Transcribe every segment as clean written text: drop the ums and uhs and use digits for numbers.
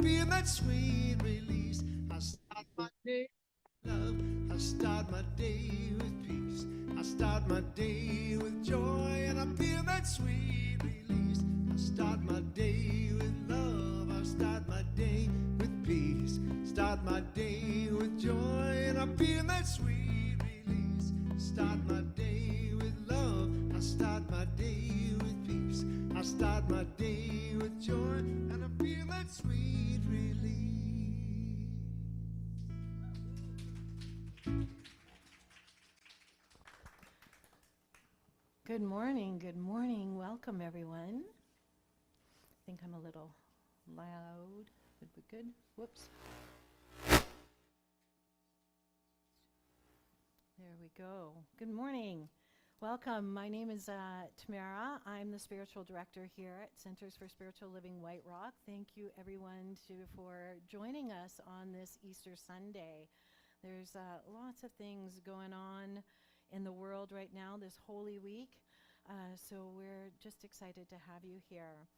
feel that sweet release. I start my day with love. I start my day with peace. I start my day with joy, and I feel that sweet release. I start my day with love. I start my day with peace. Start my day with joy, and I feel that sweet release. Start my day with love. I start my day with peace. I start my day with joy, and I feel that sweet release. Good morning, good morning. Welcome, everyone. I think I'm a little loud. Would be good. Whoops. There we go. Good morning. Welcome. My name is Tamara. I'm the spiritual director here at Centers for Spiritual Living White Rock. Thank you, everyone, for joining us on this Easter Sunday. There's lots of things going on in the world right now this Holy Week. So we're just excited to have you here.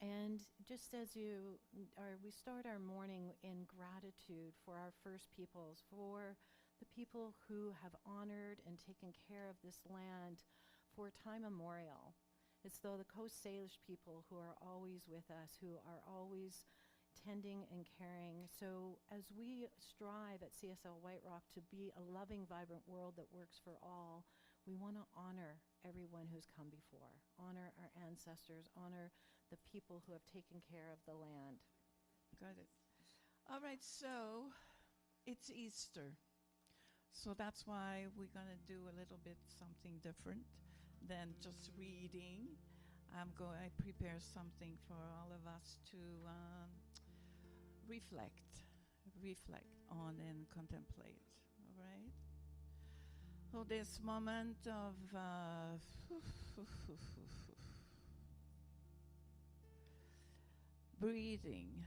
And just as we start our morning in gratitude for our first peoples, for the people who have honored and taken care of this land for time immemorial. It's though the Coast Salish people who are always with us, who are always tending and caring. So as we strive at CSL White Rock to be a loving, vibrant world that works for all, we want to honor everyone who's come before, honor our ancestors, honor the people who have taken care of the land. Got it. All right, so it's Easter. So that's why we're going to do a little bit something different than just reading. I prepare something for all of us to reflect on and contemplate. All right? So this moment of breathing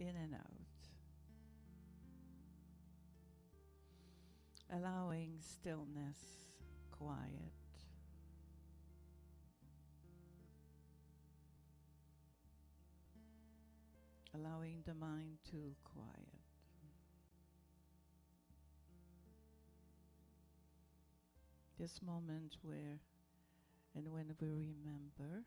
in and out, allowing stillness, quiet, allowing the mind to quiet. This moment where and when we remember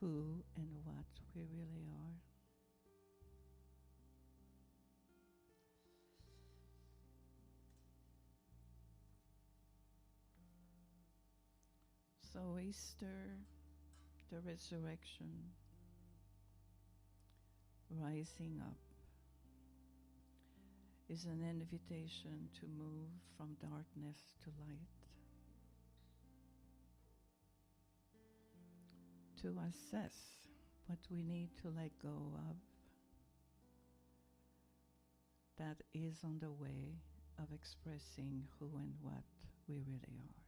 who and what we really are. So Easter, the resurrection, rising up, is an invitation to move from darkness to light, to assess what we need to let go of that is on the way of expressing who and what we really are.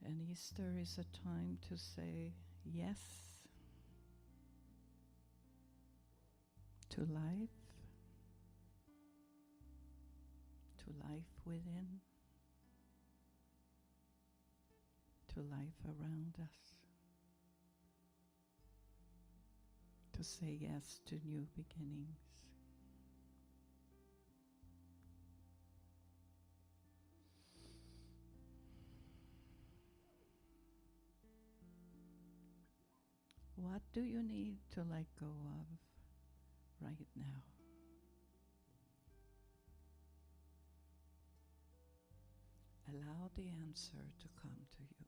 And Easter is a time to say yes to life within, to life around us, to say yes to new beginnings. What do you need to let go of right now? Allow the answer to come to you.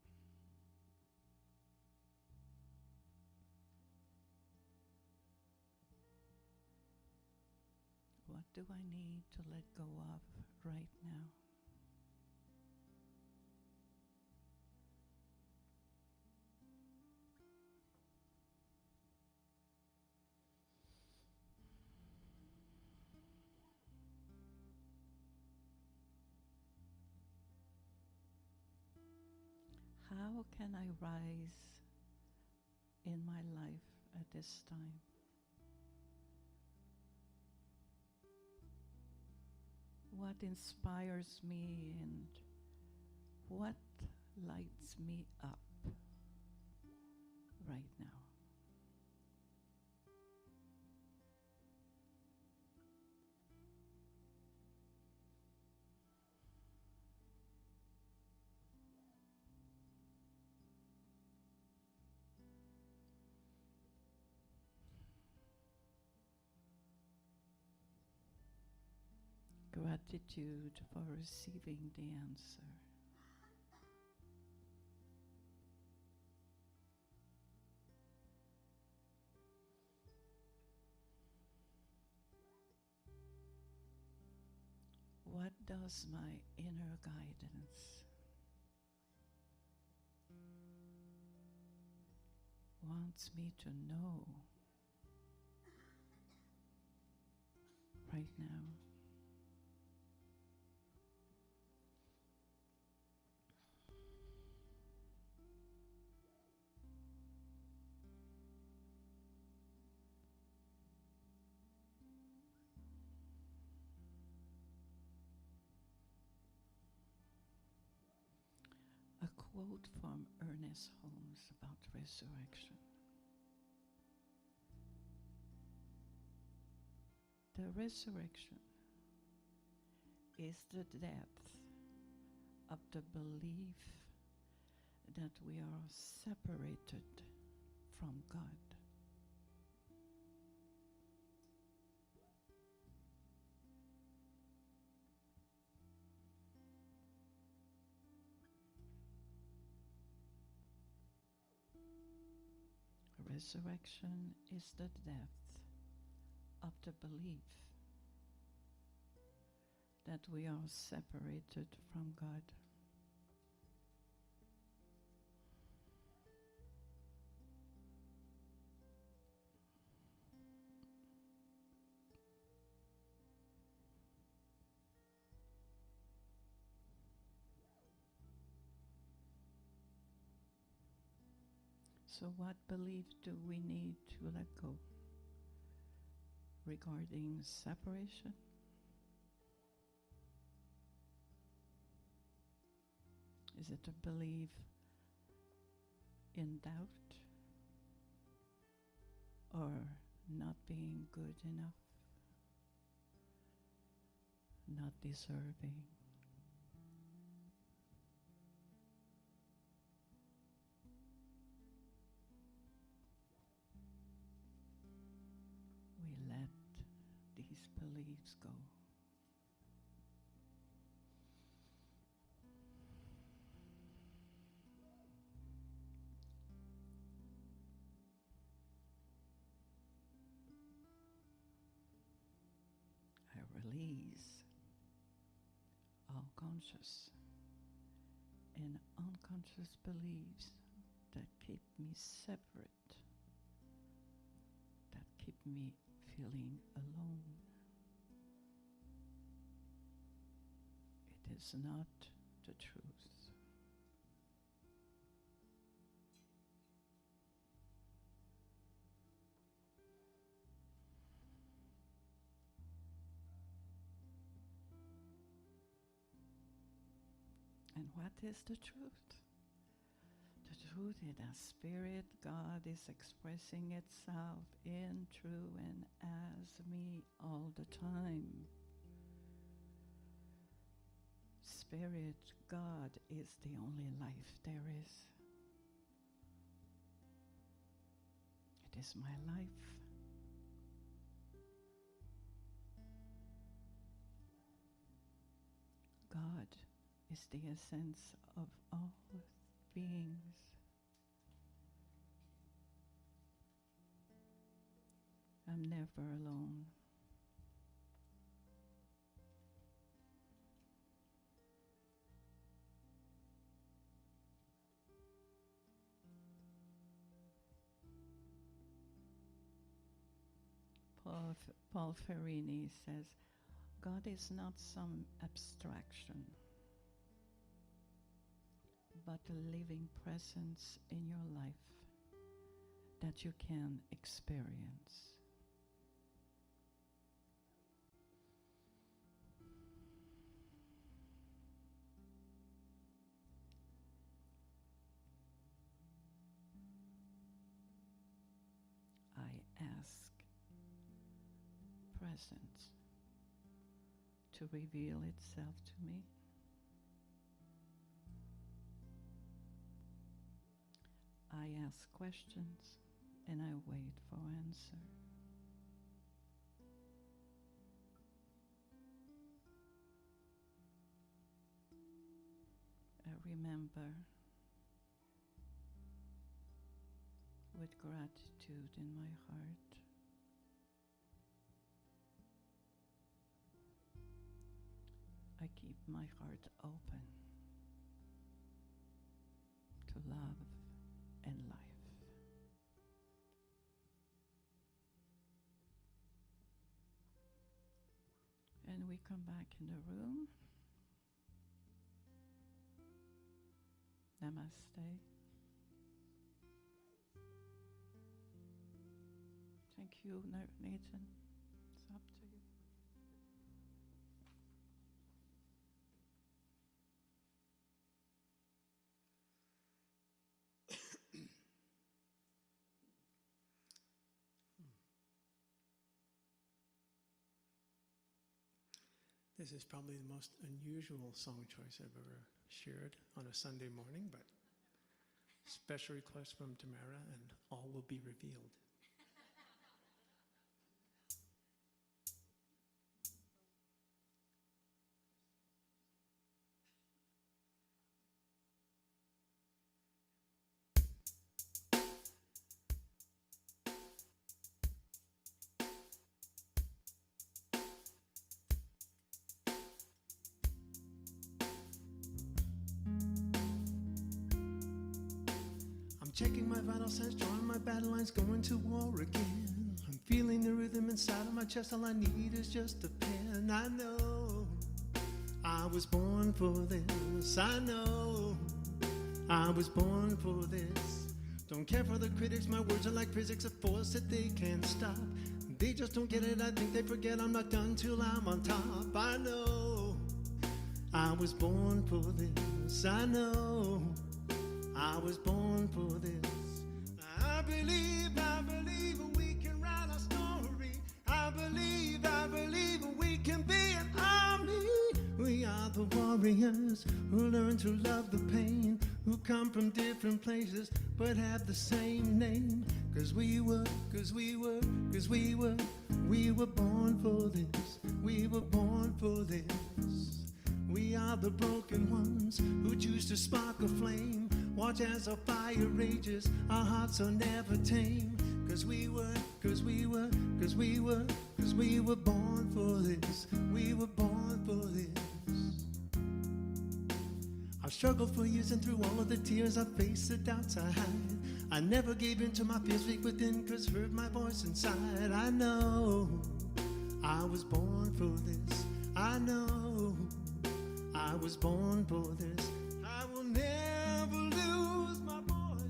What do I need to let go of right now? How can I rise in my life at this time? what inspires me and what lights me up right now. Gratitude for receiving the answer. What does my inner guidance wants me to know right now? A quote from Ernest Holmes about resurrection. The resurrection is the depth of the belief that we are separated from God. Resurrection is the depth of the belief that we are separated from God. So what belief do we need to let go regarding separation? Is it a belief in doubt or not being good enough, not deserving? We let these beliefs go. I release all conscious and unconscious beliefs that keep me separate, that keep me feeling alone. It is not the truth. And what is the truth? The truth is that Spirit God is expressing itself in, through, and as me all the time. Spirit God is the only life there is. It is my life. God is the essence of all beings. I'm never alone. Paul Ferrini says, God is not some abstraction, but a living presence in your life that you can experience. presence to reveal itself to me. I ask questions and I wait for answer. I remember with gratitude in my heart I keep my heart open to love and life. And we come back in the room. Namaste. Thank you, Nathen. It's up to you. This is probably the most unusual song choice I've ever shared on a Sunday morning, but special request from Tamara, and all will be revealed. Checking my vital signs, drawing my battle lines, going to war again. I'm feeling the rhythm inside of my chest, all I need is just a pen. I know I was born for this. I know I was born for this. Don't care for the critics, my words are like physics, a force that they can't stop. They just don't get it, I think they forget I'm not done till I'm on top. I know I was born for this. I know I was born for this. I believe we can write our story. I believe we can be an army. We are the warriors who learn to love the pain, who come from different places but have the same name. Cause we were born for this. We were born for this. We are the broken ones who choose to spark a flame. Watch as our fire rages, our hearts are never tame. Cause we were born for this. We were born for this. I've struggled for years, and through all of the tears I faced, the doubts I had, I never gave in to my fears weak within, cause heard my voice inside. I know I was born for this. I know I was born for this. I will never lose my voice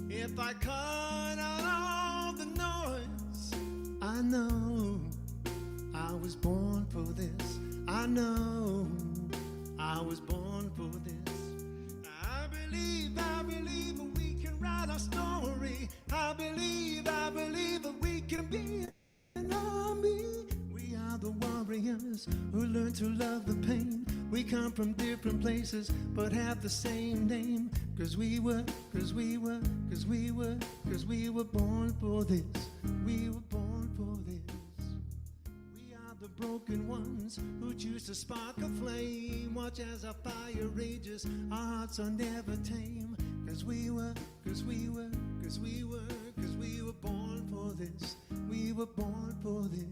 if I cut out all the noise. I know I was born for this. I know I was born for this. I believe we can write our story. I believe that we can be an army. We are the warriors who learn to love the pain. We come from different places but have the same name. Cause we were born for this. We were born for this. We are the broken ones who choose to spark a flame. Watch as our fire rages, our hearts are never tame. Cause we were born for this. We were born for this.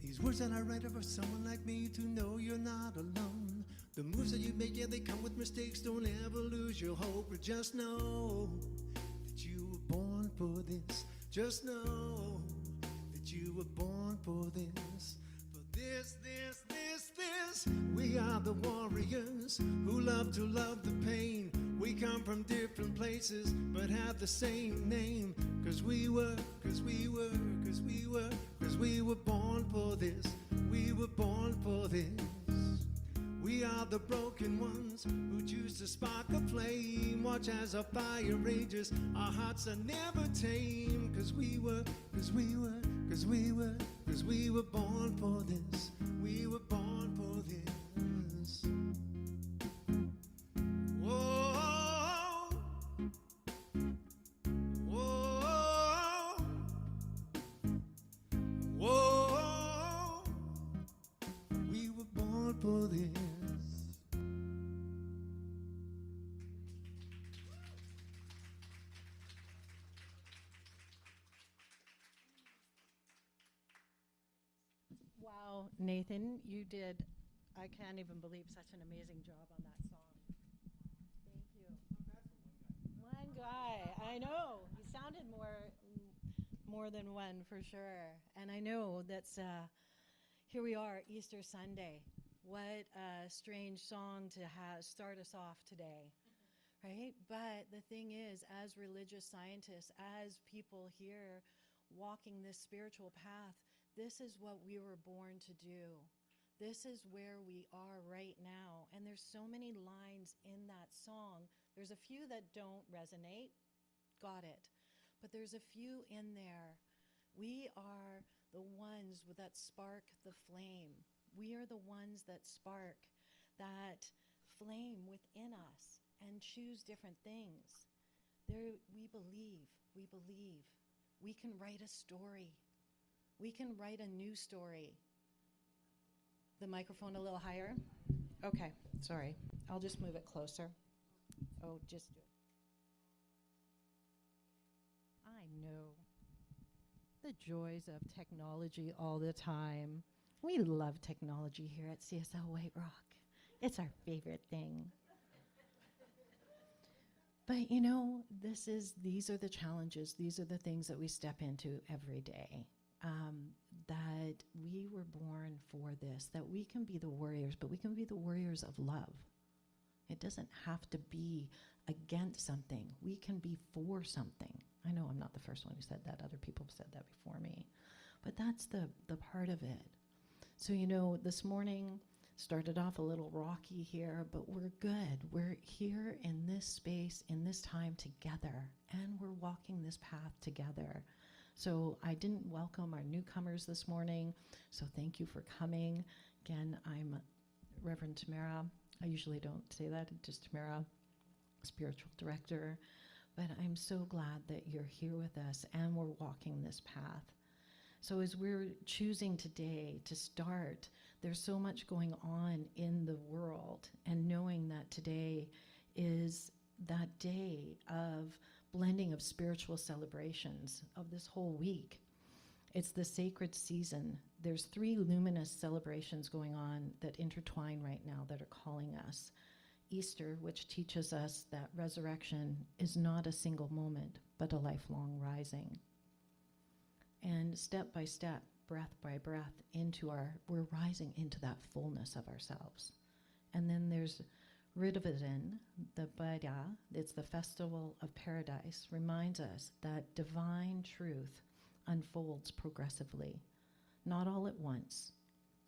These words that I write are for someone like me to know you're not alone. The moves that you make, yeah, they come with mistakes. Don't ever lose your hope, but just know that you were born for this. Just know that you were born for this. For this. We are the warriors who love to love the pain. We come from different places but have the same name. Cause we were born for this. We were born for this. We are the broken ones who choose to spark a flame. Watch as our fire rages, our hearts are never tame. Cause we were born for this. We were born for this. Whoa, whoa, whoa. We were born for this. Wow, Nathan, you did, I can't even believe such an amazing job on that song. Thank you. One guy, I know. He sounded more than one for sure. And I know that's, here we are, Easter Sunday. What a strange song to start us off today, right? But the thing is, as religious scientists, as people here walking this spiritual path, this is what we were born to do. This is where we are right now. And there's so many lines in that song. There's a few that don't resonate. Got it. But there's a few in there. We are the ones that spark the flame. We are the ones that spark that flame within us and choose different things. We believe. We can write a story. We can write a new story. The microphone a little higher? Okay, sorry. I'll just move it closer. Oh, just do it. I know. The joys of technology all the time. We love technology here at CSL White Rock. It's our favorite thing. But you know, these are the challenges. These are the things that we step into every day. That we were born for this, that we can be the warriors, but we can be the warriors of love. It doesn't have to be against something. We can be for something. I know I'm not the first one who said that. Other people have said that before me. But that's the part of it. So, you know, this morning started off a little rocky here, but we're good. We're here in this space, in this time together, and we're walking this path together. So I didn't welcome our newcomers this morning, so thank you for coming. Again, I'm Reverend Tamara. I usually don't say that, just Tamara, spiritual director. But I'm so glad that you're here with us and we're walking this path. So as we're choosing today to start, there's so much going on in the world, and knowing that today is that day of blending of spiritual celebrations of this whole week. It's the sacred season. There's 3 luminous celebrations going on that intertwine right now that are calling us. Easter, which teaches us that resurrection is not a single moment, but a lifelong rising. And step by step, breath by breath, we're rising into that fullness of ourselves. And then there's Ridavadin, the Bada, it's the festival of paradise, reminds us that divine truth unfolds progressively, not all at once,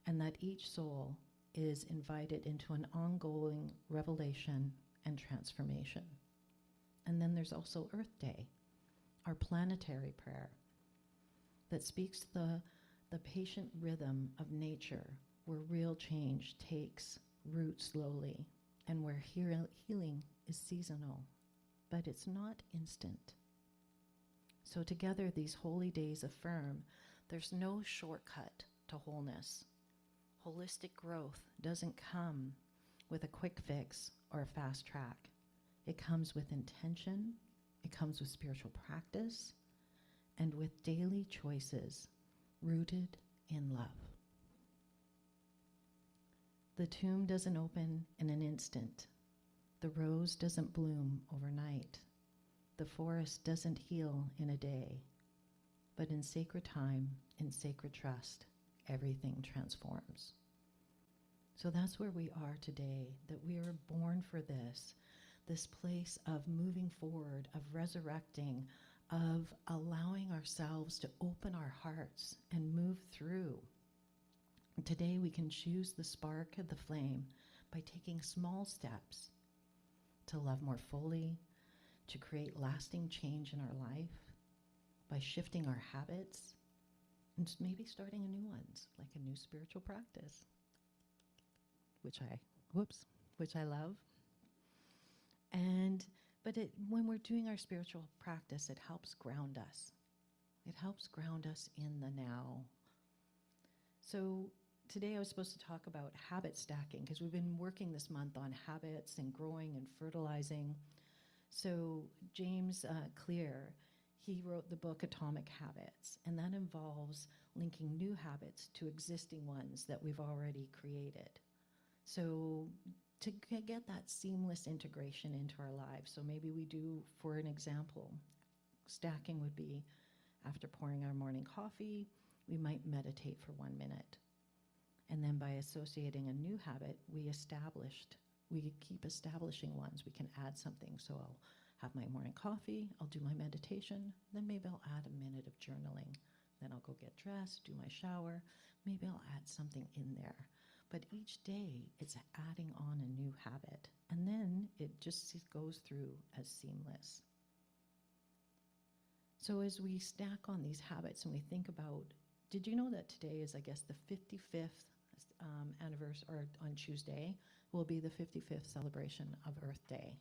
and that each soul is invited into an ongoing revelation and transformation. And then there's also Earth Day, our planetary prayer, that speaks the patient rhythm of nature, where real change takes root slowly, and where healing is seasonal, but it's not instant. So together, these holy days affirm there's no shortcut to wholeness. Holistic growth doesn't come with a quick fix or a fast track. It comes with intention, it comes with spiritual practice, and with daily choices rooted in love. The tomb doesn't open in an instant. The rose doesn't bloom overnight. The forest doesn't heal in a day. But in sacred time, in sacred trust, everything transforms. So that's where we are today, that we are born for this place of moving forward, of resurrecting, of allowing ourselves to open our hearts and move through. Today we can choose the spark of the flame, by taking small steps to love more fully, to create lasting change in our life, by shifting our habits, and maybe starting a new ones, like a new spiritual practice, which I love. But when we're doing our spiritual practice, it helps ground us. It helps ground us in the now. So today I was supposed to talk about habit stacking because we've been working this month on habits and growing and fertilizing. So James Clear, he wrote the book Atomic Habits, and that involves linking new habits to existing ones that we've already created. So to get that seamless integration into our lives. So maybe we do, for an example, stacking would be after pouring our morning coffee, we might meditate for 1 minute. And then by associating a new habit, we keep establishing ones. We can add something. So I'll have my morning coffee, I'll do my meditation, then maybe I'll add a minute of journaling. Then I'll go get dressed, do my shower, maybe I'll add something in there. But each day, it's adding on a new habit. And then it just goes through as seamless. So as we stack on these habits and we think about, did you know that today is, I guess, the 55th anniversary, or on Tuesday, will be the 55th celebration of Earth Day.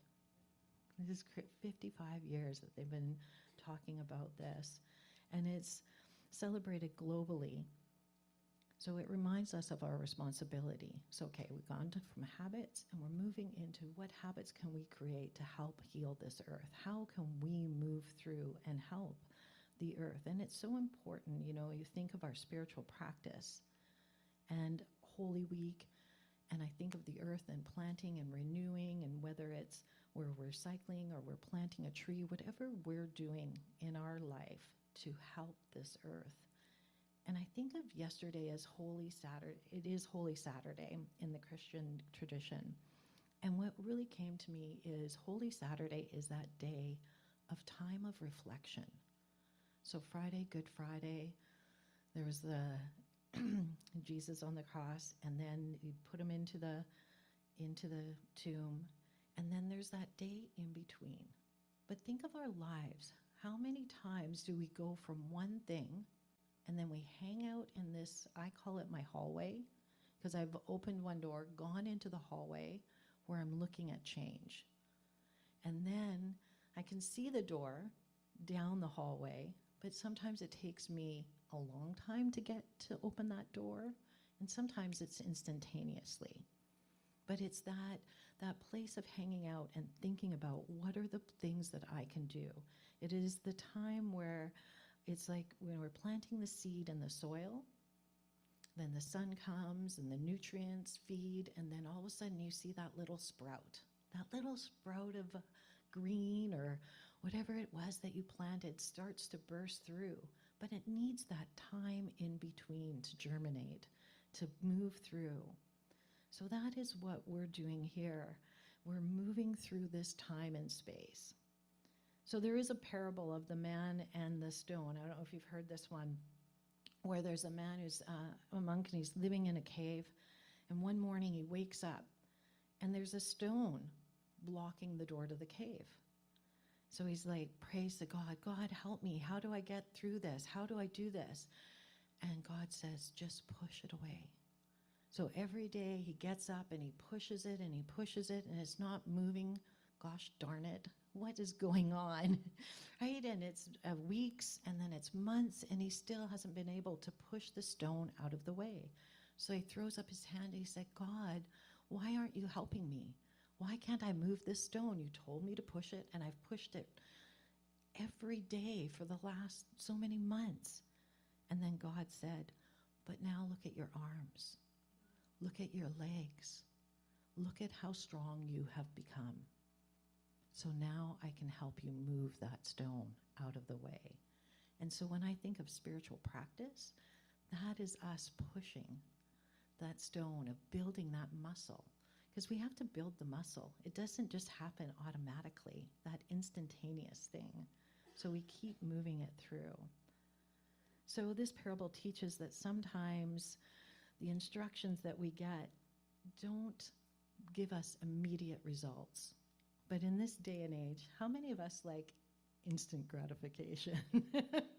This is 55 years that they've been talking about this. And it's celebrated globally. So it reminds us of our responsibility. So, okay, we've gone from habits and we're moving into what habits can we create to help heal this earth? How can we move through and help the earth? And it's so important, you think of our spiritual practice and Holy Week, and I think of the earth and planting and renewing, and whether it's where we're cycling or we're planting a tree, whatever we're doing in our life to help this earth. And I think of yesterday as Holy Saturday. It is Holy Saturday in the Christian tradition. And what really came to me is Holy Saturday is that day of time of reflection. So Friday, Good Friday, there was the Jesus on the cross, and then you put him into the tomb, and then there's that day in between. But think of our lives. How many times do we go from one thing and then we hang out in this, I call it my hallway, because I've opened one door, gone into the hallway where I'm looking at change. And then I can see the door down the hallway, but sometimes it takes me a long time to get to open that door, and sometimes it's instantaneously. But it's that place of hanging out and thinking about what are the things that I can do. It is the time where it's like when we're planting the seed in the soil, then the sun comes and the nutrients feed, and then all of a sudden you see that little sprout of green or whatever it was that you planted starts to burst through. But it needs that time in between to germinate, to move through. So that is what we're doing here. We're moving through this time and space. So there is a parable of the man and the stone. I don't know if you've heard this one, where there's a man who's a monk and he's living in a cave. And one morning he wakes up and there's a stone blocking the door to the cave. So he's like, prays to God, God, help me. How do I get through this? How do I do this? And God says, just push it away. So every day he gets up and he pushes it and he pushes it and it's not moving. Gosh darn it. What is going on? Right? And it's weeks and then it's months and he still hasn't been able to push the stone out of the way. So he throws up his hand and he said, God, why aren't you helping me? Why can't I move this stone? You told me to push it and I've pushed it every day for the last so many months. And then God said, but now look at your arms. Look at your legs. Look at how strong you have become. So now I can help you move that stone out of the way. And so when I think of spiritual practice, that is us pushing that stone, of building that muscle. Because we have to build the muscle. It doesn't just happen automatically, that instantaneous thing. So we keep moving it through. So this parable teaches that sometimes the instructions that we get don't give us immediate results. But in this day and age, how many of us like instant gratification,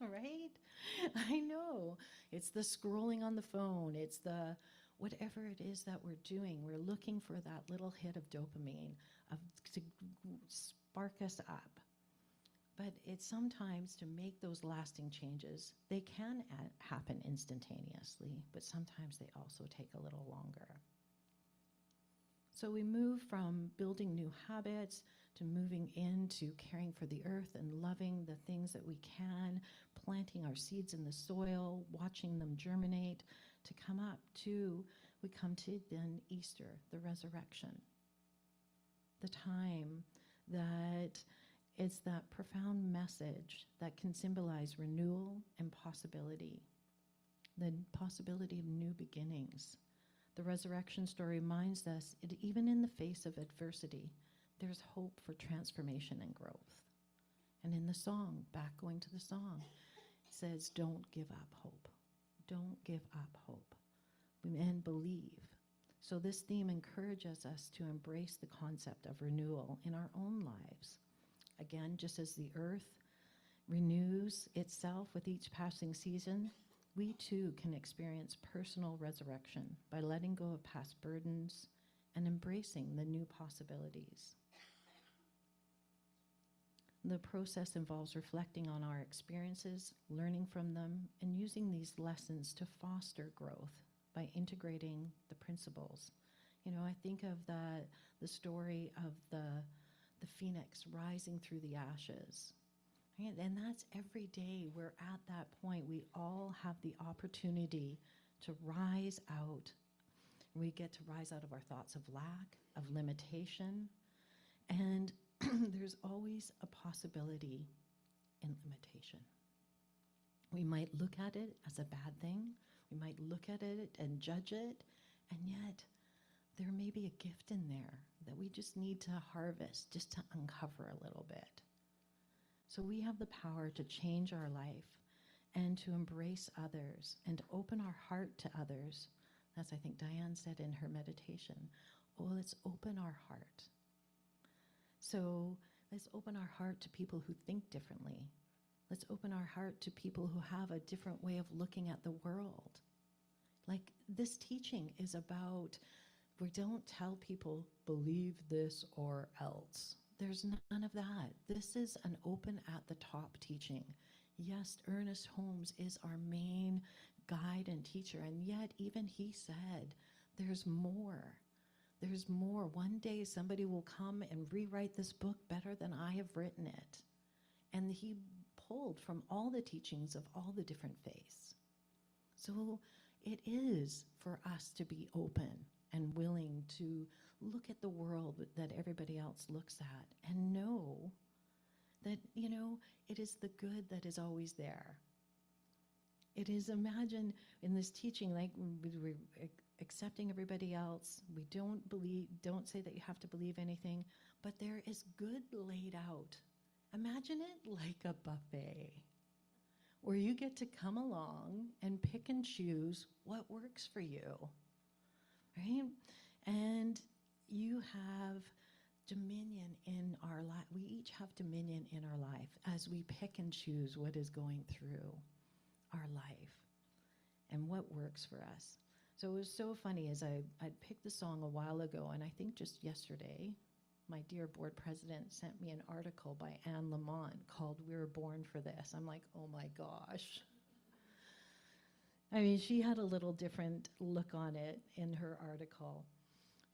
right? I know. It's the scrolling on the phone. It's the whatever it is that we're doing. We're looking for that little hit of dopamine to spark us up. But it's sometimes to make those lasting changes, they can happen instantaneously, but sometimes they also take a little longer. So we move from building new habits to moving into caring for the earth and loving the things that we can, planting our seeds in the soil, watching them germinate, to come up to, we come to then Easter, the resurrection. The time that it's that profound message that can symbolize renewal and possibility, the possibility of new beginnings. The resurrection story reminds us, even in the face of adversity, there's hope for transformation and growth. And in the song, back going to the song, it says, don't give up hope. Don't give up hope. And believe. So this theme encourages us to embrace the concept of renewal in our own lives. Again, just as the earth renews itself with each passing season, we too can experience personal resurrection by letting go of past burdens and embracing the new possibilities. The process involves reflecting on our experiences, learning from them, and using these lessons to foster growth by integrating the principles. You know, I think of the story of the phoenix rising through the ashes. Right? And that's every day we're at that point. We all have the opportunity to rise out. We get to rise out of our thoughts of lack, of limitation, and there's always a possibility in limitation. We might look at it as a bad thing. We might look at it and judge it, and yet there may be a gift in there that we just need to harvest, just to uncover a little bit. So we have the power to change our life and to embrace others and open our heart to others. That's, I think, Diane said in her meditation. Oh, let's open our heart. So let's open our heart to people who think differently. Let's open our heart to people who have a different way of looking at the world. Like, this teaching is about, we don't tell people, believe this or else. There's none of that. This is an open at the top teaching. Yes, Ernest Holmes is our main guide and teacher, and yet even he said, there's more. There's more. One day somebody will come and rewrite this book better than I have written it. And he pulled from all the teachings of all the different faiths. So it is for us to be open and willing to look at the world that everybody else looks at and know that, you know, it is the good that is always there. It is, imagine in this teaching, like we're accepting everybody else. We don't say that you have to believe anything, but there is good laid out. Imagine it like a buffet where you get to come along and pick and choose what works for you, right? And you have dominion in our life. We each have dominion in our life as we pick and choose what is going through our life and what works for us. So it was so funny as I'd picked the song a while ago, and I think just yesterday, my dear board president sent me an article by Anne Lamont called "We Were Born for This." I'm like, oh my gosh. I mean, she had a little different look on it in her article.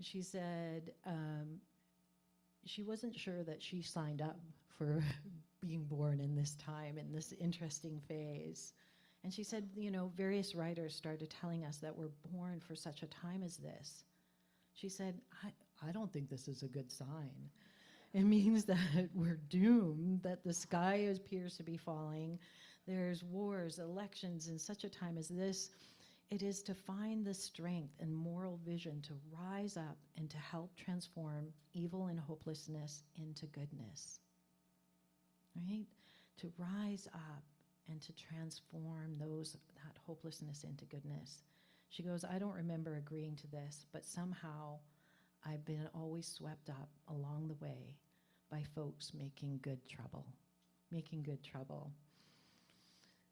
She said she wasn't sure that she signed up for being born in this time, in this interesting phase. And she said, you know, various writers started telling us that we're born for such a time as this. She said, I don't think this is a good sign. It means that we're doomed, that the sky appears to be falling. There's wars, elections in such a time as this. It is to find the strength and moral vision to rise up and to help transform evil and hopelessness into goodness, right? To rise up and to transform that hopelessness into goodness. She goes, I don't remember agreeing to this, but somehow I've been always swept up along the way by folks making good trouble.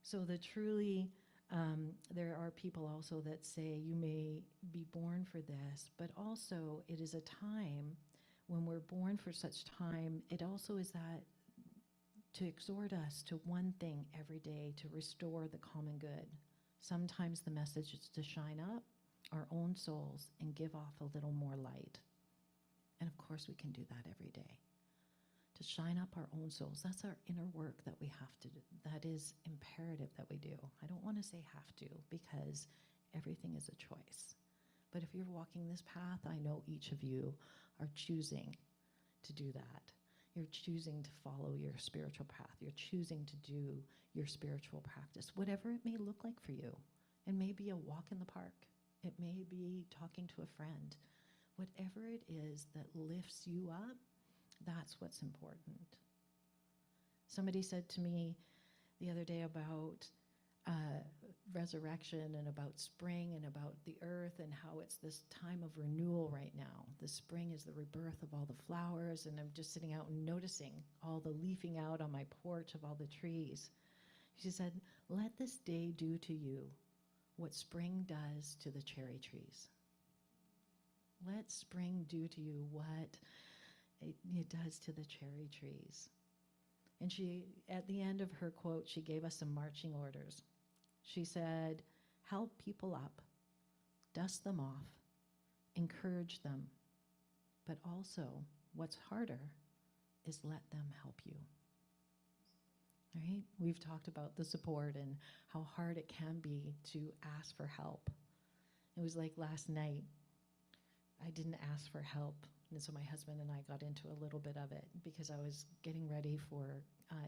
So there are people also that say you may be born for this, but also it is a time when we're born for such time, it also is that to exhort us to one thing every day, to restore the common good. Sometimes the message is to shine up our own souls and give off a little more light. And of course we can do that every day. To shine up our own souls. That's our inner work that we have to do. That is imperative that we do. I don't want to say have to, because everything is a choice. But if you're walking this path, I know each of you are choosing to do that. You're choosing to follow your spiritual path. You're choosing to do your spiritual practice, whatever it may look like for you. It may be a walk in the park. It may be talking to a friend. Whatever it is that lifts you up, that's what's important. Somebody said to me the other day about resurrection and about spring and about the earth and how it's this time of renewal right now. The spring is the rebirth of all the flowers, and I'm just sitting out and noticing all the leafing out on my porch of all the trees. She said, let this day do to you what spring does to the cherry trees. Let spring do to you what it does to the cherry trees. And she, at the end of her quote, she gave us some marching orders. She said, help people up, dust them off, encourage them, but also what's harder is let them help you. Right? We've talked about the support and how hard it can be to ask for help. It was like last night, I didn't ask for help. And so my husband and I got into a little bit of it because I was getting ready for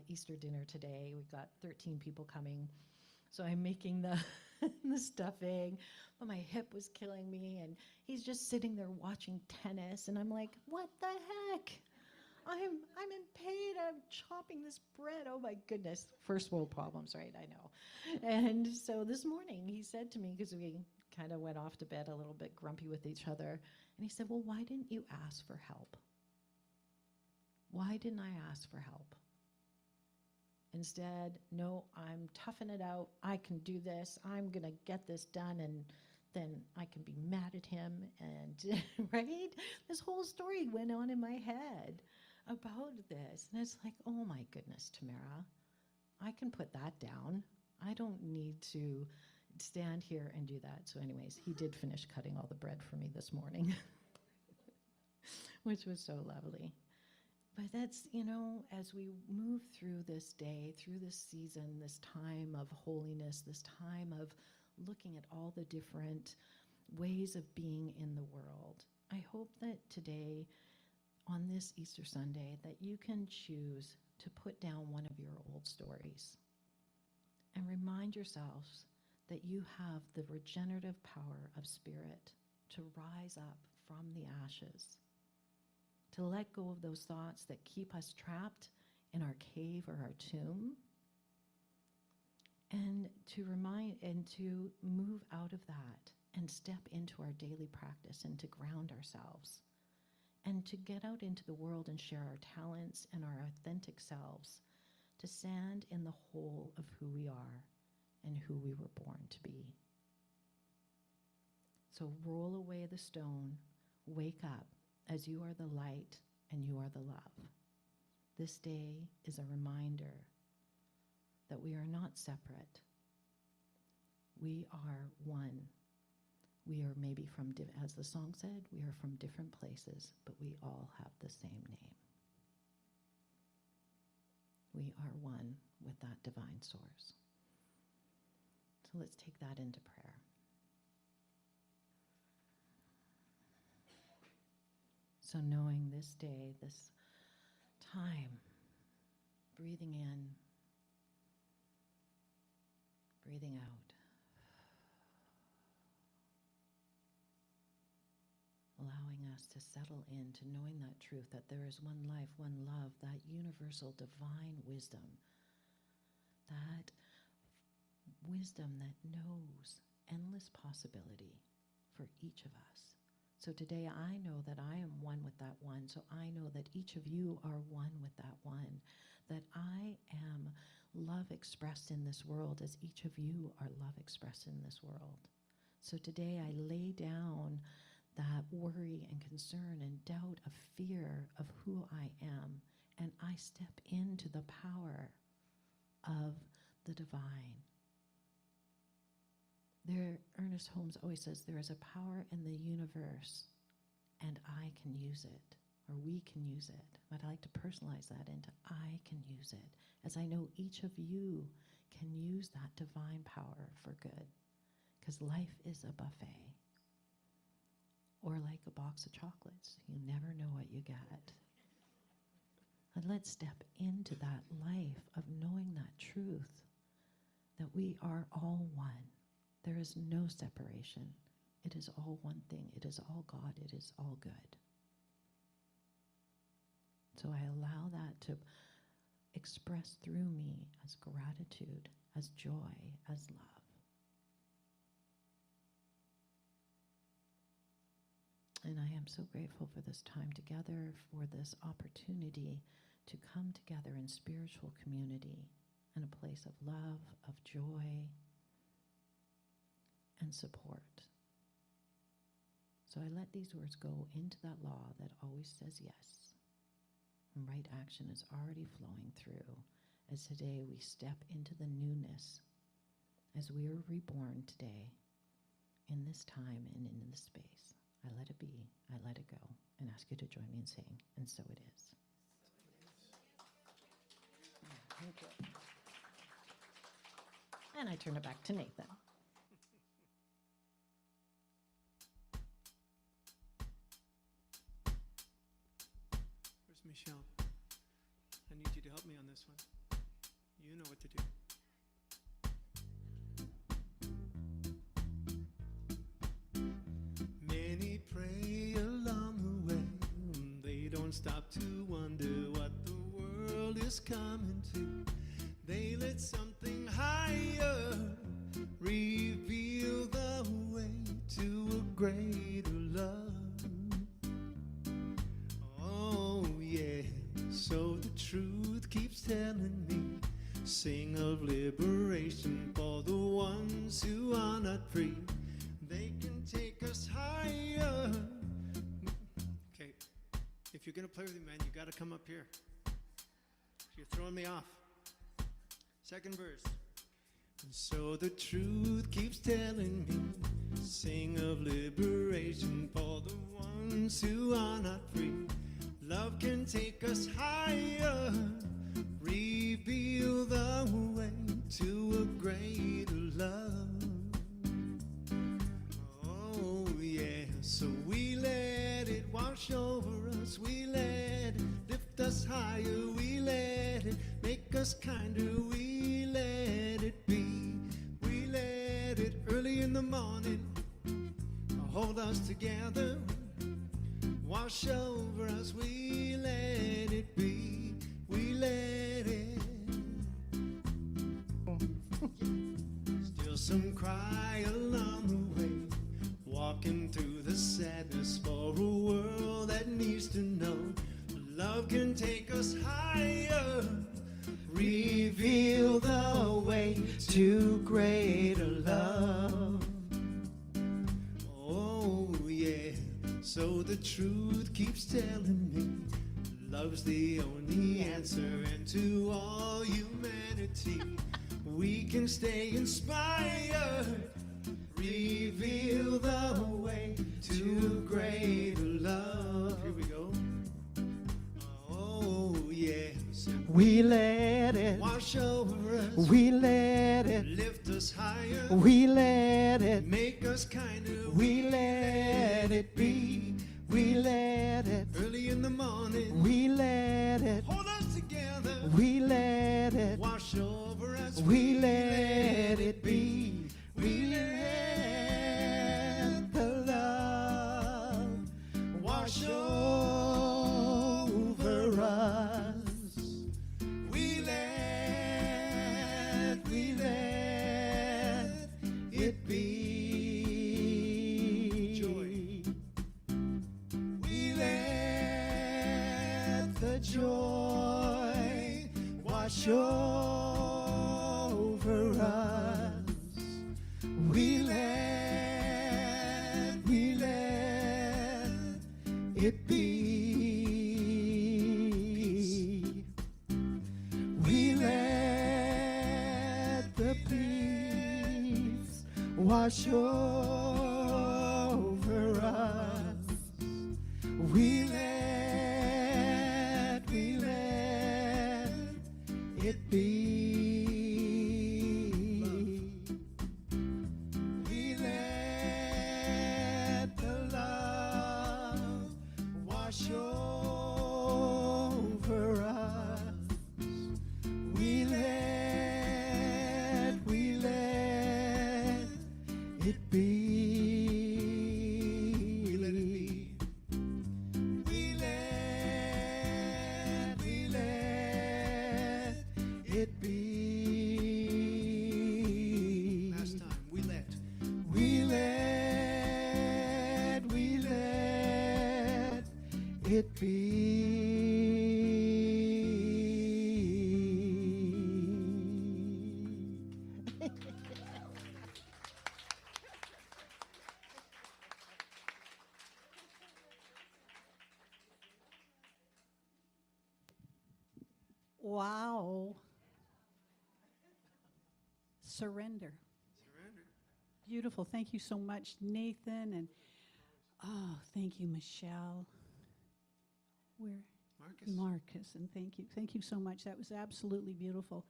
Easter dinner today. We've got 13 people coming. So I'm making the the stuffing, but my hip was killing me. And he's just sitting there watching tennis. And I'm like, what the heck? I'm in pain. I'm chopping this bread. Oh my goodness. First world problems, right? I know. And so this morning he said to me, because we kind of went off to bed a little bit grumpy with each other. And he said, well, why didn't you ask for help? Why didn't I ask for help? Instead, no, I'm toughing it out. I can do this. I'm going to get this done, and then I can be mad at him. And, right? This whole story went on in my head about this. And it's like, oh my goodness, Tamara, I can put that down. I don't need to stand here and do that. So anyways, he did finish cutting all the bread for me this morning, which was so lovely. But that's, as we move through this day, through this season, this time of holiness, this time of looking at all the different ways of being in the world, I hope that today, on this Easter Sunday, that you can choose to put down one of your old stories and remind yourselves that you have the regenerative power of spirit to rise up from the ashes, to let go of those thoughts that keep us trapped in our cave or our tomb, and to move out of that and step into our daily practice and to ground ourselves and to get out into the world and share our talents and our authentic selves, to stand in the whole of who we are and who we were born to be. So roll away the stone, wake up, as you are the light and you are the love. This day is a reminder that we are not separate. We are one. We are maybe from, as the song said, we are from different places, but we all have the same name. We are one with that divine source. So let's take that into prayer. So knowing this day, this time, breathing in, breathing out, allowing us to settle into knowing that truth, that there is one life, one love, that universal divine wisdom, that wisdom that knows endless possibility for each of us. So today I know that I am one with that one. So I know that each of you are one with that one. That I am love expressed in this world as each of you are love expressed in this world. So today I lay down that worry and concern and doubt of fear of who I am. And I step into the power of the divine. Ernest Holmes always says there is a power in the universe and I can use it, or we can use it. But I like to personalize that into I can use it, as I know each of you can use that divine power for good, because life is a buffet, or like a box of chocolates. You never know what you get. And let's step into that life of knowing that truth, that we are all one. There is no separation. It is all one thing. It is all God. It is all good. So I allow that to express through me as gratitude, as joy, as love. And I am so grateful for this time together, for this opportunity to come together in spiritual community, in a place of love, of joy, and support. So I let these words go into that law that always says yes. And right action is already flowing through as today we step into the newness, as we are reborn today in this time and in this space. I let it be, I let it go, and ask you to join me in saying, and so it is. Thank you. And I turn it back to Nathen. Where's Michelle? I need you to help me on this one. You know what to do. Many pray along the way. They don't stop to wonder what the world is coming to. They let something higher reveal the way to a greater love. Oh yeah, so the truth keeps telling me, sing of liberation for the ones who are not free. They can take us higher. Okay, if you're gonna play with me, man, you gotta come up here. You're throwing me off. Second verse. And so the truth keeps telling me, sing of liberation for the ones who are not free. Love can take us higher, reveal the way to a greater love. Oh yeah, so we let it wash over us, we let it lift us higher, we let it make us kinder, we let it be, we let it early in the morning hold us together, wash over us, we let it be, we let it. Still some cry along the way, walking through the sadness for a world that needs to know love can take us higher, reveal the way to greater love. Oh yeah, so the truth keeps telling me, love's the only answer, and to all humanity we can stay inspired, reveal the way to greater love. Here we go. Oh yes, we let it wash over us, we let it lift us higher, we let it make us kinder, we let it be, we let it early in the morning, we let it hold us together, we let it wash over us, we let it be, we let the love wash over us, we let it be. Joy. it be. We let the peace wash over us. We let it be. We let the love wash over us. We let it be. We let it be. We let it be. Last time, we let it be. Wow. Surrender. Surrender. Beautiful. Thank you so much, Nathan. And thank you, Michelle. Where? Marcus. And thank you. Thank you so much. That was absolutely beautiful.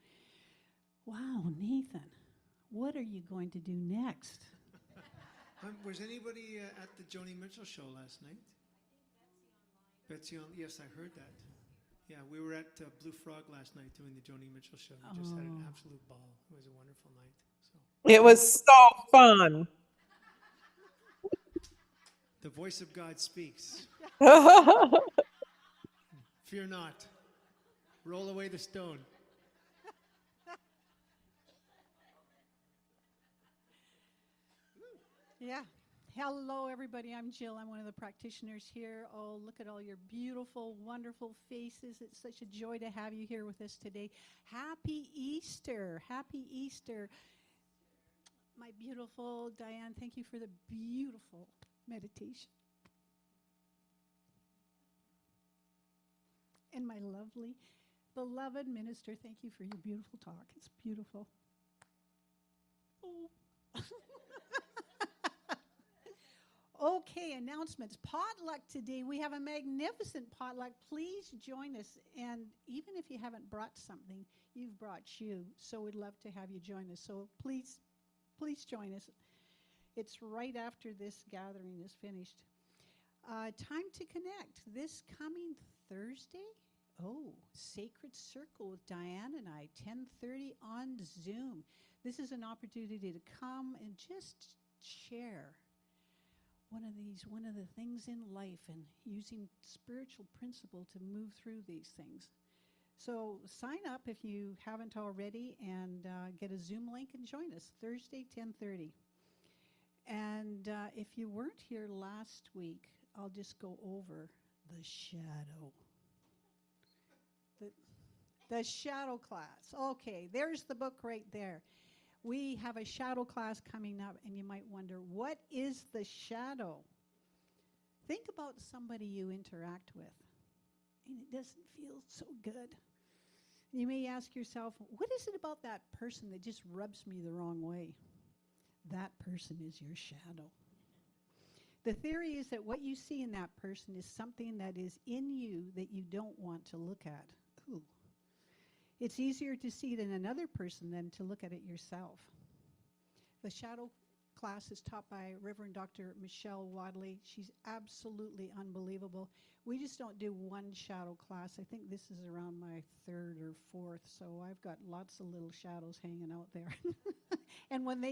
Wow, Nathan, what are you going to do next? Was anybody at the Joni Mitchell show last night? Betsy on. Yes, I heard that. Yeah, we were at Blue Frog last night doing the Joni Mitchell show. We just had an absolute ball. It was a wonderful night. So It was so fun. the voice of God speaks. Fear not. Roll away the stone. Yeah. Hello, everybody. I'm Jill. I'm one of the practitioners here. Oh, look at all your beautiful, wonderful faces. It's such a joy to have you here with us today. Happy Easter. Happy Easter. My beautiful Diane, thank you for the beautiful meditation. And my lovely, beloved minister, thank you for your beautiful talk. It's beautiful. Oh. Okay, announcements. Potluck today. We have a magnificent potluck. Please join us. And even if you haven't brought something, you've brought you. So we'd love to have you join us. So please join us. It's right after this gathering is finished. Time to connect. This coming Thursday, Sacred Circle with Diane and I, 10:30 on Zoom. This is an opportunity to come and just share one of the things in life and using spiritual principle to move through these things. So sign up if you haven't already and get a Zoom link and join us Thursday, 10:30. And if you weren't here last week, I'll just go over the shadow. The shadow class. Okay, there's the book right there. We have a shadow class coming up, and you might wonder, what is the shadow? Think about somebody you interact with, and it doesn't feel so good. You may ask yourself, what is it about that person that just rubs me the wrong way? That person is your shadow. The theory is that what you see in that person is something that is in you that you don't want to look at. Ooh. It's easier to see it in another person than to look at it yourself. The shadow class is taught by Reverend Dr. Michelle Wadley. She's absolutely unbelievable. We just don't do one shadow class. I think this is around my third or fourth, so I've got lots of little shadows hanging out there. And when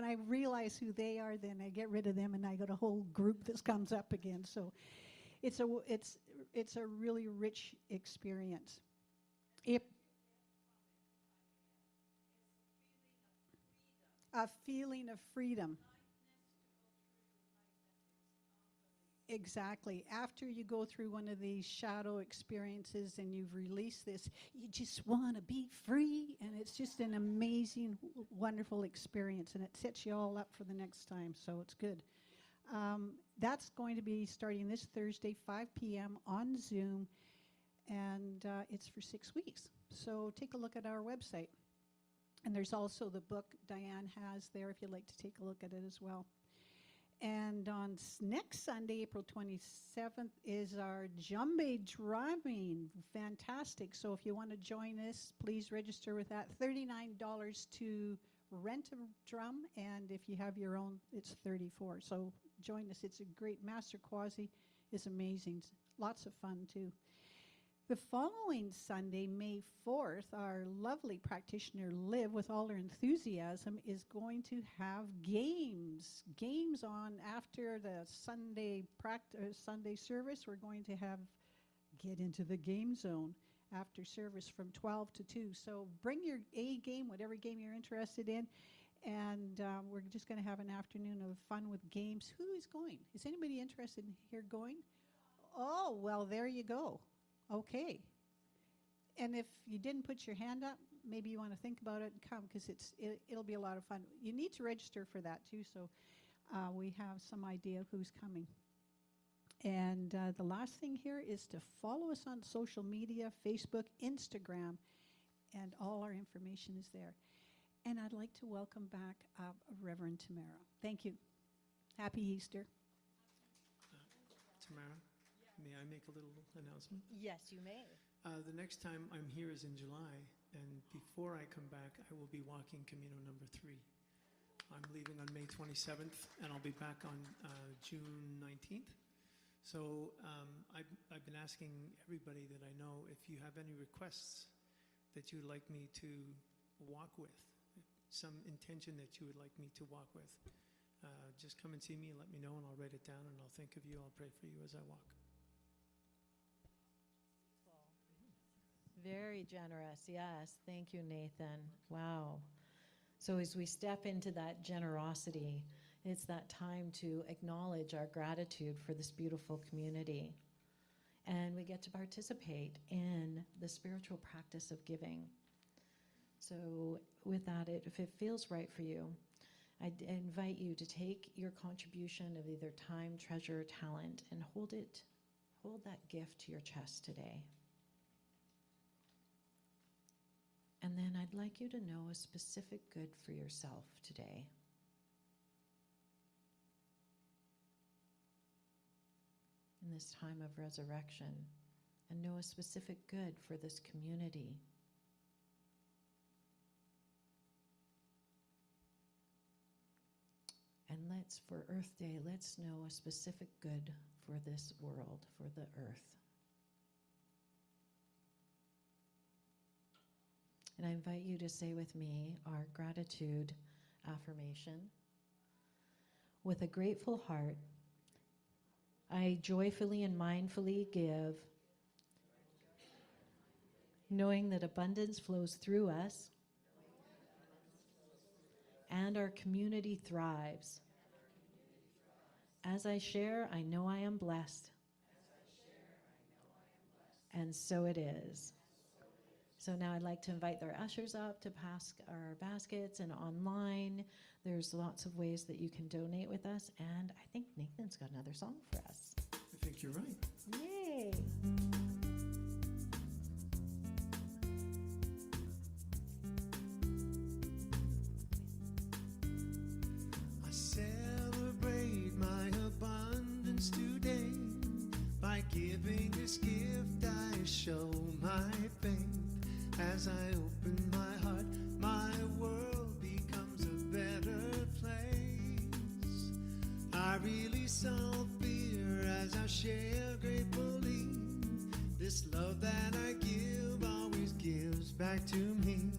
I realize who they are, then I get rid of them and I got a whole group that comes up again. So it's a really rich experience. A feeling of freedom. Exactly. After you go through one of these shadow experiences and you've released this, you just want to be free. And it's just an amazing, wonderful experience. And it sets you all up for the next time. So it's good. That's going to be starting this Thursday, 5 p.m. on Zoom, and it's for 6 weeks. So take a look at our website. And there's also the book Diane has there if you'd like to take a look at it as well. And on next Sunday, April 27th, is our Jumbe drumming. Fantastic. So if you want to join us, please register with that. $39 to rent a drum, and if you have your own, it's $34. So join us. It's a great Master Quasi is amazing. Lots of fun too. The following Sunday, May 4th, our lovely practitioner Liv, with all her enthusiasm, is going to have games. Games on after the Sunday service. We're going to have get into the game zone after service from 12 to 2. So bring your A game, whatever game you're interested in, and we're just going to have an afternoon of fun with games. Who is going? Is anybody interested in here going? Oh, well, there you go. Okay. And if you didn't put your hand up, maybe you want to think about it and come, because it'll be a lot of fun. You need to register for that too, so we have some idea of who's coming. And the last thing here is to follow us on social media, Facebook, Instagram, and all our information is there. And I'd like to welcome back Reverend Tamara. Thank you. Happy Easter. Tamara, may I make a little announcement? Yes, you may. The next time I'm here is in July, and before I come back, I will be walking Camino number 3. I'm leaving on May 27th, and I'll be back on June 19th. So I've been asking everybody that I know if you have any requests that you'd like me to walk with, some intention that you would like me to walk with. Just come and see me and let me know, and I'll write it down, and I'll think of you. I'll pray for you as I walk. Very generous. Yes. Thank you, Nathan. Wow. So as we step into that generosity, it's that time to acknowledge our gratitude for this beautiful community. And we get to participate in the spiritual practice of giving. So with that, if it feels right for you, I invite you to take your contribution of either time, treasure, or talent, and hold that gift to your chest today. And then I'd like you to know a specific good for yourself today. In this time of resurrection, and know a specific good for this community. And for Earth Day, let's know a specific good for this world, for the earth. And I invite you to say with me our gratitude affirmation. With a grateful heart, I joyfully and mindfully give, knowing that abundance flows through us and our community thrives. As I share, I know I am blessed. And so it is. So now I'd like to invite our ushers up to pass our baskets, and online there's lots of ways that you can donate with us, and I think Nathan's got another song for us. I think you're right. Yay! I celebrate my abundance today. By giving this gift, I show my faith. As I open my heart, my world becomes a better place. I release all fear as I share gratefully. This love that I give always gives back to me.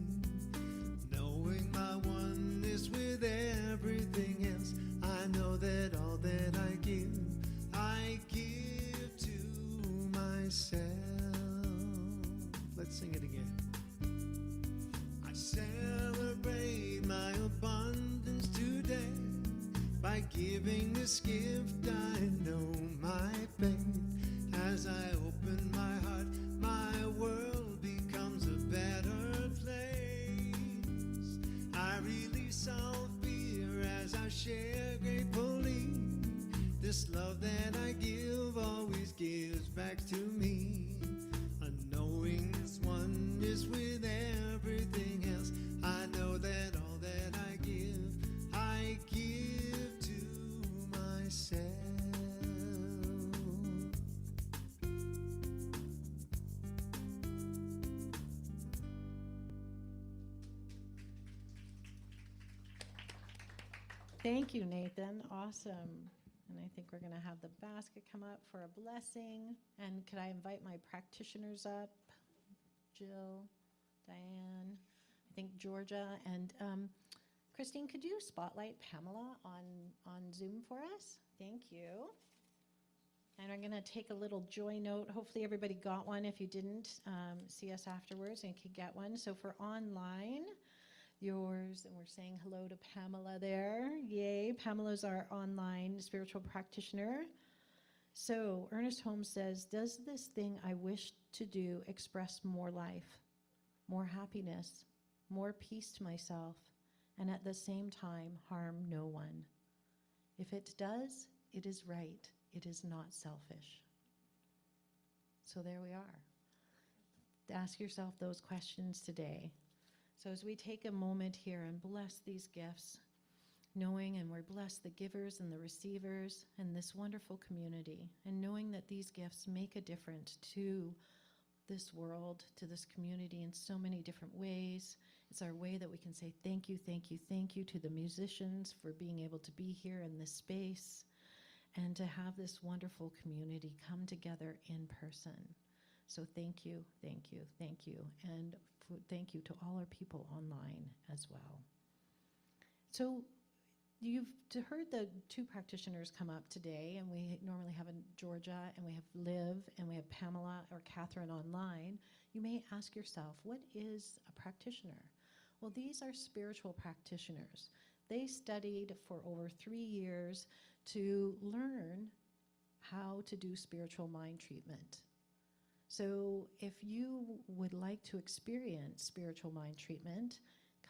Knowing my oneness with everything else, I know that all that I give to myself. Let's sing it again. I celebrate my abundance today. By giving this gift, I know my faith. As I open my heart, my world becomes a better place. I release all fear as I share gratefully. back to me. Knowing this one is with everything else. I know that all that I give to myself. Thank you, Nathan. Awesome. And I think we're going to have the basket come up for a blessing. And could I invite my practitioners up? Jill, Diane, I think Georgia, and Christine, could you spotlight Pamela on Zoom for us? Thank you. And I'm going to take a little joy note. Hopefully everybody got one. If you didn't, see us afterwards and could get one. So for online, yours, and we're saying hello to Pamela there. Yay, Pamela's our online spiritual practitioner. So Ernest Holmes says, does this thing I wish to do express more life, more happiness, more peace to myself, and at the same time harm no one? If it does, it is right. It is not selfish. So there we are. Ask yourself those questions today. So as we take a moment here and bless these gifts, knowing, and we bless the givers and the receivers and this wonderful community, and knowing that these gifts make a difference to this world, to this community in so many different ways. It's our way that we can say thank you, thank you, thank you to the musicians for being able to be here in this space and to have this wonderful community come together in person. So thank you, thank you, thank you, and thank you to all our people online as well. So you've heard the two practitioners come up today, and we normally have Georgia, and we have Liv, and we have Pamela or Catherine online. You may ask yourself, what is a practitioner? Well, these are spiritual practitioners. They studied for over 3 years to learn how to do spiritual mind treatment. So if you would like to experience spiritual mind treatment,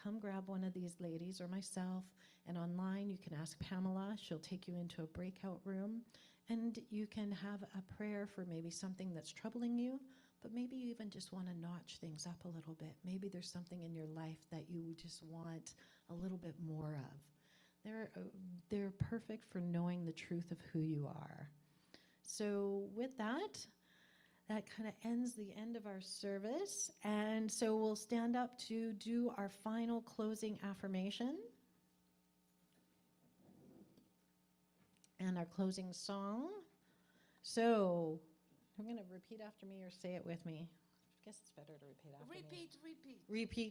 come grab one of these ladies or myself, and online you can ask Pamela. She'll take you into a breakout room, and you can have a prayer for maybe something that's troubling you, but maybe you even just want to notch things up a little bit. Maybe there's something in your life that you just want a little bit more of. They're perfect for knowing the truth of who you are. So with that kind of ends the end of our service. And so we'll stand up to do our final closing affirmation and our closing song. So I'm going to repeat after me or say it with me. I guess it's better to repeat after me.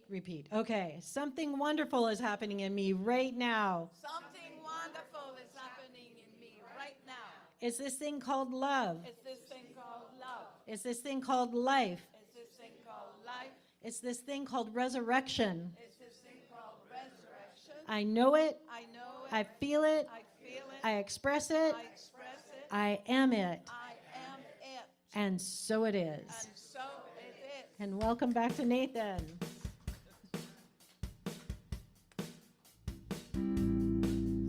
Repeat. Okay. Something wonderful is happening in me right now. Something wonderful is happening in me right now. It's this thing called love. It's this thing called love. It's this thing called life. It's this thing called life. It's this thing called resurrection. It's this thing called resurrection. I know it. I know it. I feel it. I feel it. I express it. I express it. I am it. I am it. And so it is. And so it is. And welcome back to Nathen.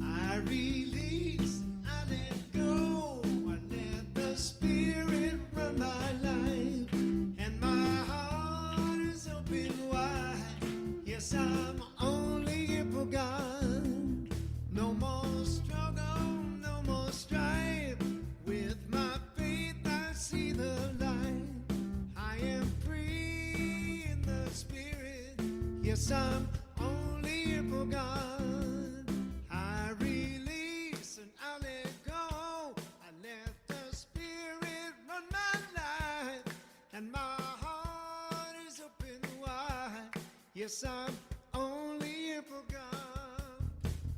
I release, I let go, I let the Spirit run my life, and my heart is open wide. Yes, I'm only here for God. No more struggle, no more strife. With my faith, I see the light. I am free in the Spirit. Yes, I'm only here for God. I release and I let go. I let the Spirit run my life, and my heart is open wide. Yes, I'm only here for God.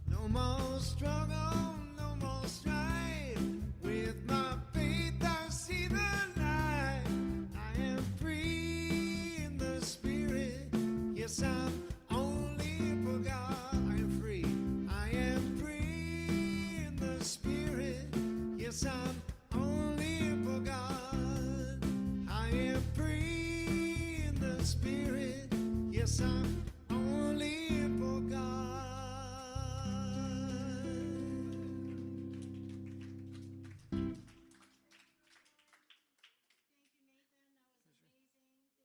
No more struggle, no more strife. With my faith, I see the light. I am free in the Spirit. Yes, I'm only here for God. I am free. I am free in the Spirit. Yes, I'm only here for God. I am free in the Spirit. Yes, I'm